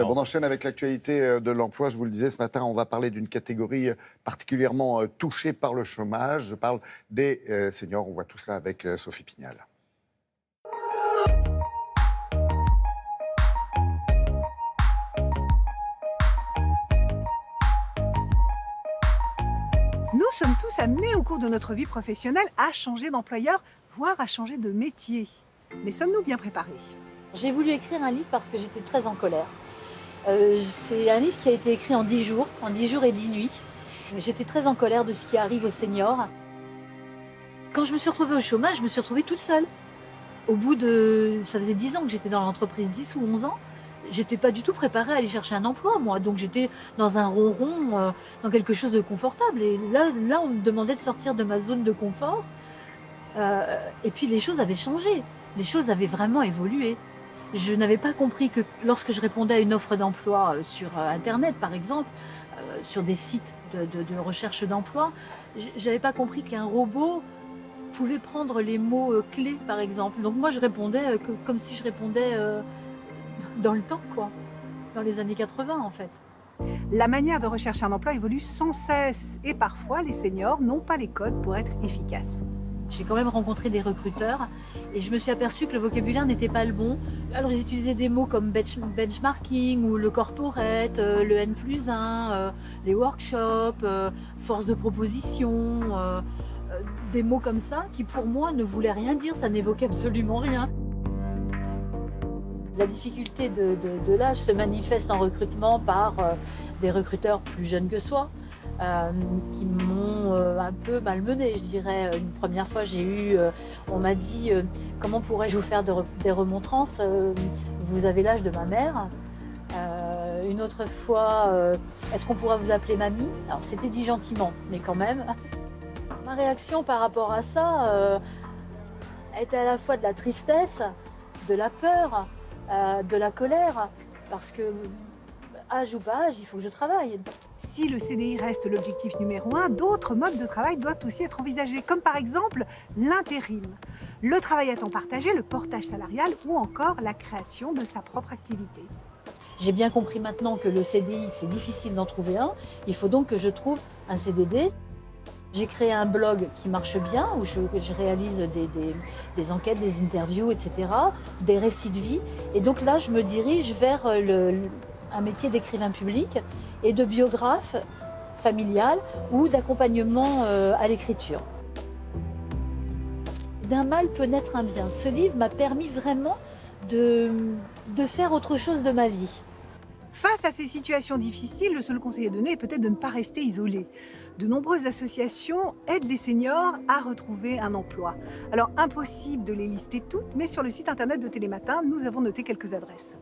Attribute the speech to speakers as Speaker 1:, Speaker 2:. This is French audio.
Speaker 1: On enchaîne avec l'actualité de l'emploi. Je vous le disais ce matin, on va parler d'une catégorie particulièrement touchée par le chômage. Je parle des seniors. On voit tout cela avec Sophie Pignal.
Speaker 2: Nous sommes tous amenés au cours de notre vie professionnelle à changer d'employeur, voire à changer de métier. Mais sommes-nous bien préparés?
Speaker 3: J'ai voulu écrire un livre parce que j'étais très en colère. C'est un livre qui a été écrit en 10 jours et 10 nuits. J'étais très en colère de ce qui arrive aux seniors. Quand je me suis retrouvée au chômage, je me suis retrouvée toute seule. Ça faisait 10 ans que j'étais dans l'entreprise, 10 ou 11 ans. J'étais pas du tout préparée à aller chercher un emploi, moi. Donc j'étais dans un ronron, dans quelque chose de confortable. Et là, on me demandait de sortir de ma zone de confort. Et puis les choses avaient changé. Les choses avaient vraiment évolué. Je n'avais pas compris que lorsque je répondais à une offre d'emploi sur Internet, par exemple, sur des sites de recherche d'emploi, j'avais pas compris qu'un robot pouvait prendre les mots clés, par exemple. Donc moi, je répondais comme si je répondais dans le temps, quoi, dans les années 80, en fait.
Speaker 2: La manière de rechercher un emploi évolue sans cesse et parfois les seniors n'ont pas les codes pour être efficaces.
Speaker 3: J'ai quand même rencontré des recruteurs et je me suis aperçue que le vocabulaire n'était pas le bon. Alors ils utilisaient des mots comme benchmarking ou le corporate, le N+1, les workshops, force de proposition, des mots comme ça qui pour moi ne voulaient rien dire, ça n'évoquait absolument rien. La difficulté de l'âge se manifeste en recrutement par des recruteurs plus jeunes que soi. Qui m'ont un peu malmenée, je dirais. Une première fois, on m'a dit comment pourrais-je vous faire des remontrances, vous avez l'âge de ma mère. Une autre fois, est-ce qu'on pourra vous appeler mamie? Alors c'était dit gentiment, mais quand même. Ma réaction par rapport à ça était à la fois de la tristesse, de la peur, de la colère, parce que âge ou pas âge, il faut que je travaille.
Speaker 2: Si le CDI reste l'objectif numéro 1, d'autres modes de travail doivent aussi être envisagés, comme par exemple l'intérim, le travail à temps partagé, le portage salarial ou encore la création de sa propre activité.
Speaker 3: J'ai bien compris maintenant que le CDI, c'est difficile d'en trouver un. Il faut donc que je trouve un CDD. J'ai créé un blog qui marche bien, où je réalise des enquêtes, des interviews, etc., des récits de vie. Et donc là, je me dirige vers un métier d'écrivain public et de biographe familial ou d'accompagnement à l'écriture. D'un mal peut naître un bien. Ce livre m'a permis vraiment de faire autre chose de ma vie.
Speaker 2: Face à ces situations difficiles, le seul conseil à donner est peut-être de ne pas rester isolé. De nombreuses associations aident les seniors à retrouver un emploi. Alors impossible de les lister toutes, mais sur le site internet de Télématin, nous avons noté quelques adresses.